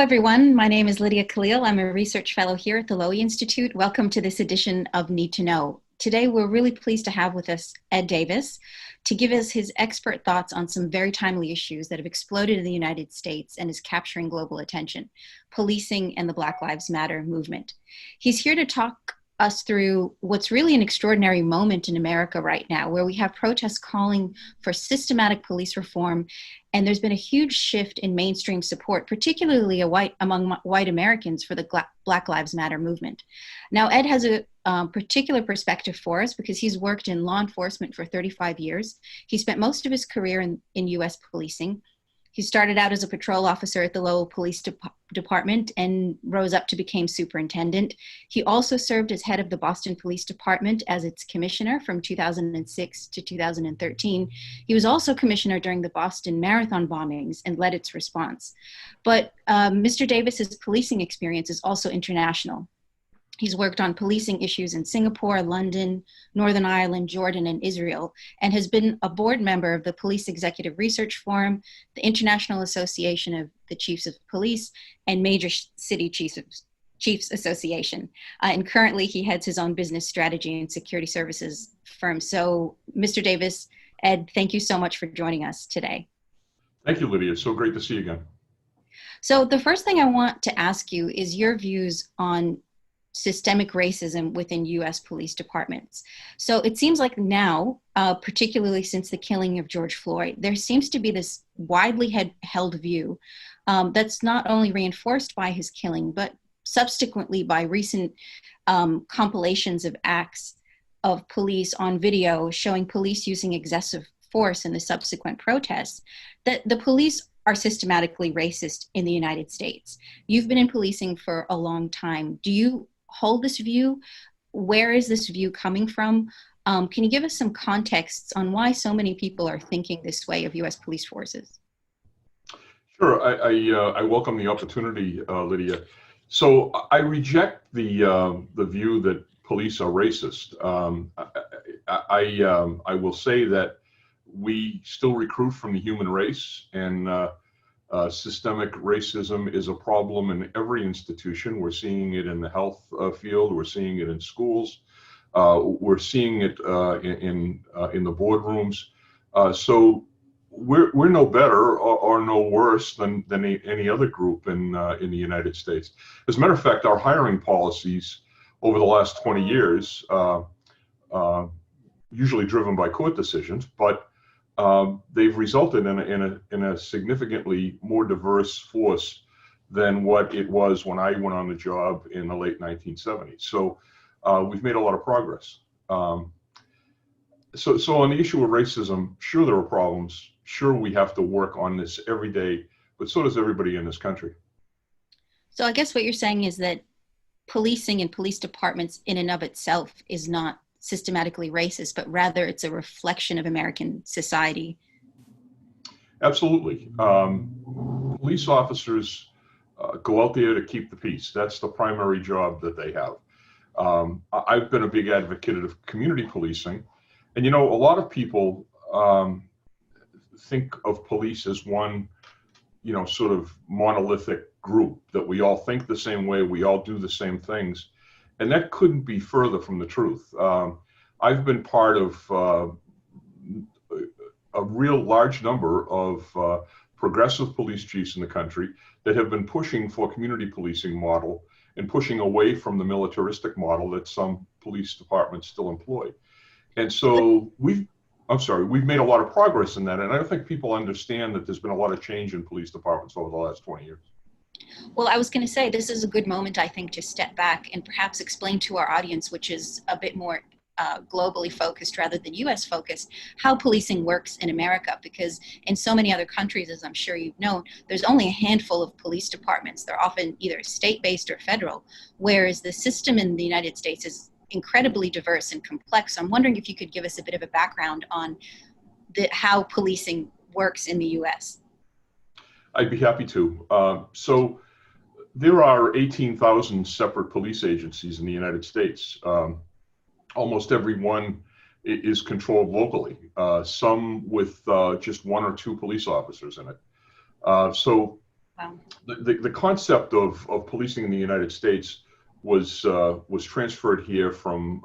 everyone. My name is Lydia Khalil. I'm a research fellow here at the Lowy Institute. Welcome to this edition of Need to Know. Today, we're really pleased to have with us Ed Davis to give us his expert thoughts on some very timely issues that have exploded in the United States and is capturing global attention: policing and the Black Lives Matter movement. He's here to talk us through what's really an extraordinary moment in America right now, where we have protests calling for systematic police reform, and there's been a huge shift in mainstream support, particularly among white Americans, for the Black Lives Matter movement. Now, Ed has a particular perspective for us because he's worked in law enforcement for 35 years. He spent most of his career in U.S. policing. He started out as a patrol officer at the Lowell Police Department and rose up to become superintendent. He also served as head of the Boston Police Department as its commissioner from 2006 to 2013. He was also commissioner during the Boston Marathon bombings and led its response. But Mr. Davis's policing experience is also international. He's worked on policing issues in Singapore, London, Northern Ireland, Jordan, and Israel, and has been a board member of the Police Executive Research Forum, the International Association of the Chiefs of Police, and Major City Chiefs Association. And currently he heads his own business strategy and security services firm. So Mr. Davis, Ed, thank you so much for joining us today. Thank you, Lydia. It's so great to see you again. So the first thing I want to ask you is your views on systemic racism within U.S. police departments. So it seems like now, particularly since the killing of George Floyd, there seems to be this widely held view that's not only reinforced by his killing, but subsequently by recent compilations of acts of police on video showing police using excessive force in the subsequent protests, that the police are systematically racist in the United States. You've been in policing for a long time. Do you hold this view? Where is this view coming from? Can you give us some contexts on why so many people are thinking this way of U.S. police forces? Sure, I welcome the opportunity, Lydia. So I reject the view that police are racist. I will say that we still recruit from the human race, and systemic racism is a problem in every institution. We're seeing it in the health field. We're seeing it in schools. We're seeing it in the boardrooms. So we're no better or no worse than any other group in the United States. As a matter of fact, our hiring policies over the last 20 years, usually driven by court decisions, but they've resulted in a significantly more diverse force than what it was when I went on the job in the late 1970s. So we've made a lot of progress. So on the issue of racism, sure there are problems. Sure we have to work on this every day, but so does everybody in this country. So I guess what you're saying is that policing and police departments in and of itself is not systematically racist, but rather it's a reflection of American society. Absolutely. Police officers go out there to keep the peace. That's the primary job that they have. I've been a big advocate of community policing. And, you know, a lot of people think of police as one, you know, sort of monolithic group, that we all think the same way, we all do the same things. And that couldn't be further from the truth. I've been part of a real large number of progressive police chiefs in the country that have been pushing for community policing model and pushing away from the militaristic model that some police departments still employ. And so we've made a lot of progress in that. And I don't think people understand that there's been a lot of change in police departments over the last 20 years. Well, I was going to say, this is a good moment, I think, to step back and perhaps explain to our audience, which is a bit more globally focused rather than US focused, how policing works in America, because in so many other countries, as I'm sure you've known, there's only a handful of police departments. They're often either state-based or federal, whereas the system in the United States is incredibly diverse and complex. So I'm wondering if you could give us a bit of a background on how policing works in the US. I'd be happy to. So there are 18,000 separate police agencies in the United States. Almost every one is controlled locally, some with just one or two police officers in it. So Wow. The concept of policing in the United States was transferred here from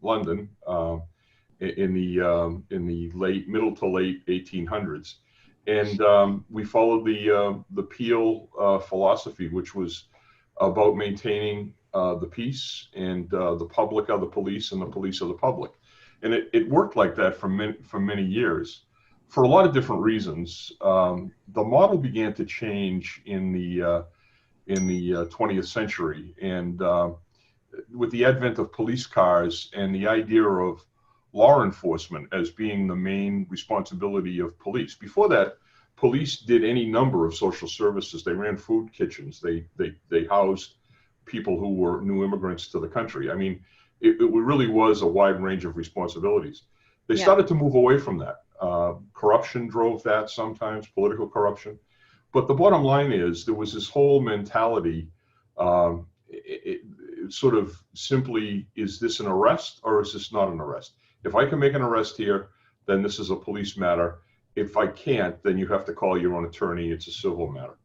London in the middle to late 1800s, and we followed the Peel philosophy, which was about maintaining the peace, and the public are the police, and the police are the public, and it worked like that for many years, for a lot of different reasons. The model began to change in the 20th century, and with the advent of police cars and the idea of law enforcement as being the main responsibility of police. Before that, police did any number of social services. They ran food kitchens. They housed people who were new immigrants to the country. I mean, it really was a wide range of responsibilities. They started to move away from that. Corruption drove that sometimes, political corruption. But the bottom line is there was this whole mentality, it sort of simply, is this an arrest or is this not an arrest? If I can make an arrest here, then this is a police matter. If I can't, then you have to call your own attorney. It's a civil matter.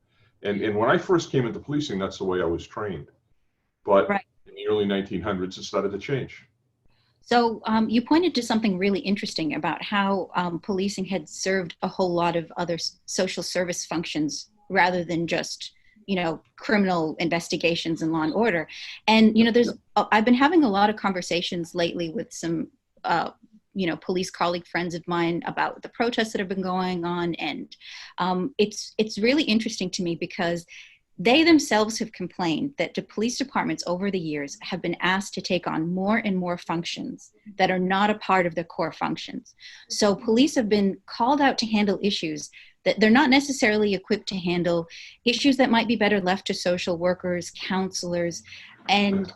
And when I first came into policing, that's the way I was trained. But right. In the early 1900s, it started to change. So you pointed to something really interesting about how policing had served a whole lot of other social service functions rather than just, criminal investigations and law and order. And, I've been having a lot of conversations lately with some, police colleague friends of mine about the protests that have been going on. And it's really interesting to me because they themselves have complained that the police departments over the years have been asked to take on more and more functions that are not a part of their core functions. So police have been called out to handle issues that they're not necessarily equipped to handle, issues that might be better left to social workers, counselors. And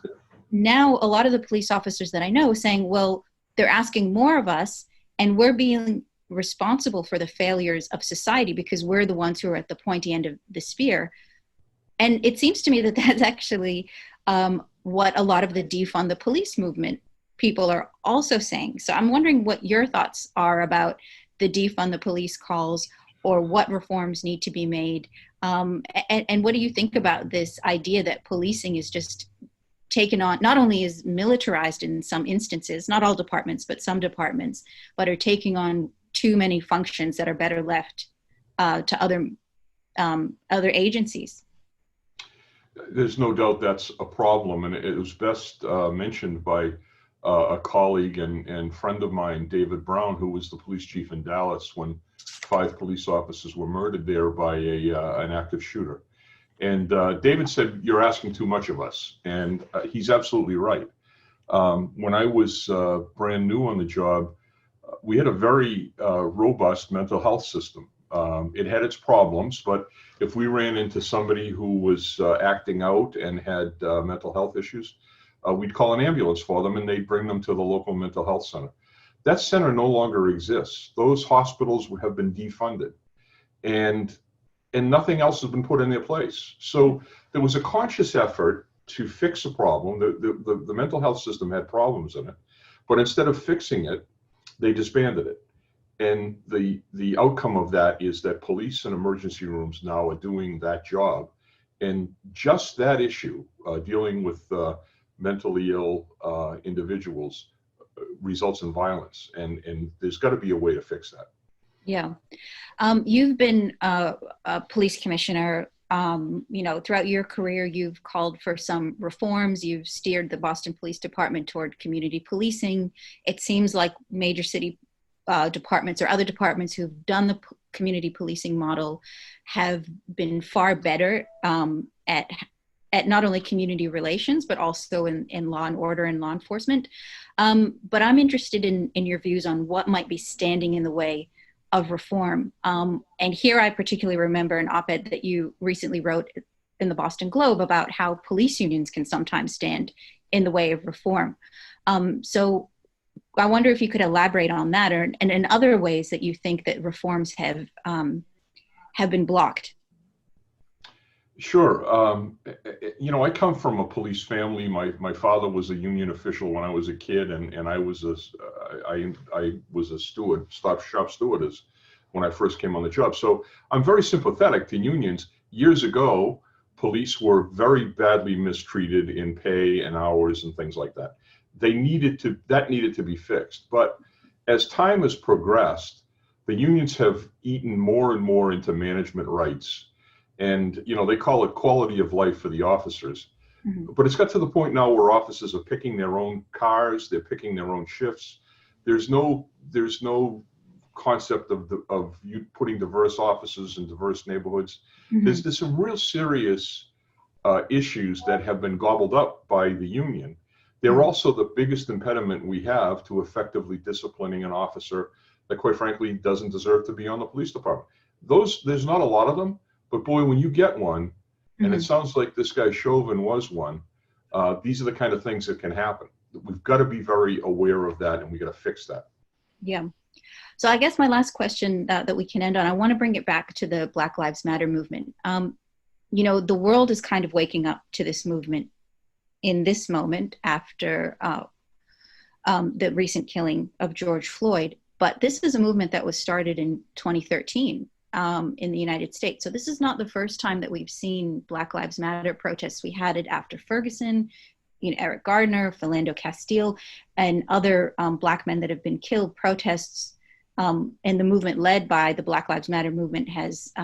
now a lot of the police officers that I know are saying, well, they're asking more of us and we're being responsible for the failures of society because we're the ones who are at the pointy end of the spear. And it seems to me that that's actually what a lot of the defund the police movement people are also saying. So I'm wondering what your thoughts are about the defund the police calls, or what reforms need to be made. And what do you think about this idea that policing is just taken on, not only is militarized in some instances, not all departments, but some departments, but are taking on too many functions that are better left to other agencies? There's no doubt that's a problem, and it was best mentioned by a colleague and friend of mine, David Brown, who was the police chief in Dallas when 5 police officers were murdered there by an active shooter. And David said, "You're asking too much of us," and he's absolutely right. When I was brand new on the job, we had a very robust mental health system. It had its problems, but if we ran into somebody who was acting out and had mental health issues, we'd call an ambulance for them and they'd bring them to the local mental health center. That center no longer exists. Those hospitals have been defunded, and nothing else has been put in their place. So there was a conscious effort to fix a problem. The mental health system had problems in it, but instead of fixing it, they disbanded it. And the outcome of that is that police and emergency rooms now are doing that job. And just that issue, dealing with mentally ill individuals, results in violence. And there's got to be a way to fix that. Yeah. You've been a police commissioner. Throughout your career, you've called for some reforms. You've steered the Boston Police Department toward community policing. It seems like major city departments or other departments who've done the community policing model have been far better at not only community relations, but also in law and order and law enforcement. But I'm interested in your views on what might be standing in the way of reform. And here I particularly remember an op-ed that you recently wrote in the Boston Globe about how police unions can sometimes stand in the way of reform. So I wonder if you could elaborate on that, and in other ways that you think that reforms have been blocked. Sure. I come from a police family. My father was a union official when I was a kid, and I was a steward, shop stewardess when I first came on the job. So I'm very sympathetic to unions. Years ago, police were very badly mistreated in pay and hours and things like that. That needed to be fixed. But as time has progressed, the unions have eaten more and more into management rights. And, they call it quality of life for the officers. Mhm. But it's got to the point now where officers are picking their own cars, they're picking their own shifts. There's no concept of you putting diverse officers in diverse neighborhoods. Mhm. There's some real serious issues that have been gobbled up by the union. They're Mhm. also the biggest impediment we have to effectively disciplining an officer that, quite frankly, doesn't deserve to be on the police department. There's not a lot of them, but boy, when you get one, and it Mhm. sounds like this guy Chauvin was one, these are the kind of things that can happen. We've got to be very aware of that, and we got to fix that. Yeah. So I guess my last question that we can end on, I want to bring it back to the Black Lives Matter movement. The world is kind of waking up to this movement in this moment after the recent killing of George Floyd. But this is a movement that was started in 2013 in the United States. So this is not the first time that we've seen Black Lives Matter protests. We had it after Ferguson, Eric Gardner, Philando Castile, and other Black men that have been killed. Protests and the movement led by the Black Lives Matter movement has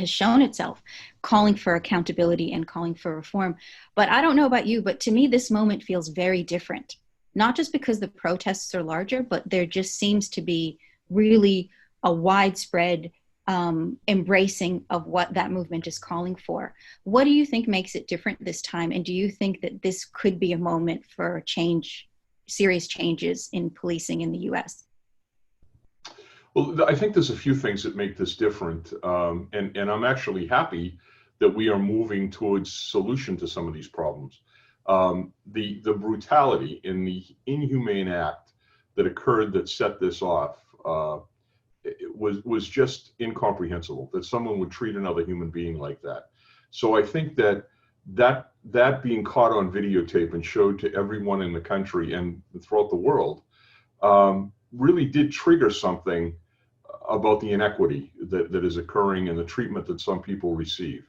shown itself calling for accountability and calling for reform. But I don't know about you, but to me, this moment feels very different, not just because the protests are larger, but there just seems to be really a widespread embracing of what that movement is calling for. What do you think makes it different this time? And do you think that this could be a moment for change, serious changes in policing in the US? Well, I think there's a few things that make this different, and I'm actually happy that we are moving towards solution to some of these problems. The brutality in the inhumane act that occurred that set this off it was just incomprehensible that someone would treat another human being like that. So I think that being caught on videotape and showed to everyone in the country and throughout the world really did trigger something about the inequity that is occurring and the treatment that some people receive.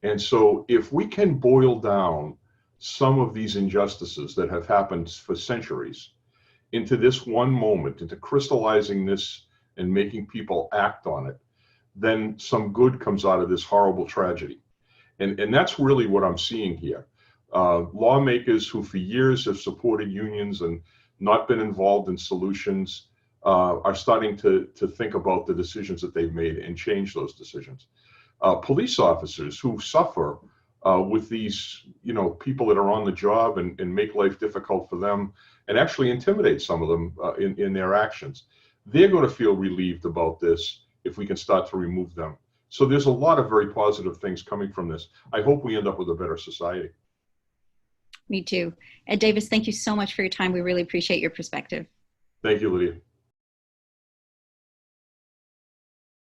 And so if we can boil down some of these injustices that have happened for centuries into this one moment, into crystallizing this and making people act on it, then some good comes out of this horrible tragedy. And that's really what I'm seeing here. Lawmakers who for years have supported unions and not been involved in solutions are starting to think about the decisions that they've made and change those decisions. Police officers who suffer with these, people that are on the job and make life difficult for them and actually intimidate some of them in their actions. They're going to feel relieved about this if we can start to remove them. So there's a lot of very positive things coming from this. I hope we end up with a better society. Me too. Ed Davis, thank you so much for your time. We really appreciate your perspective. Thank you, Lydia.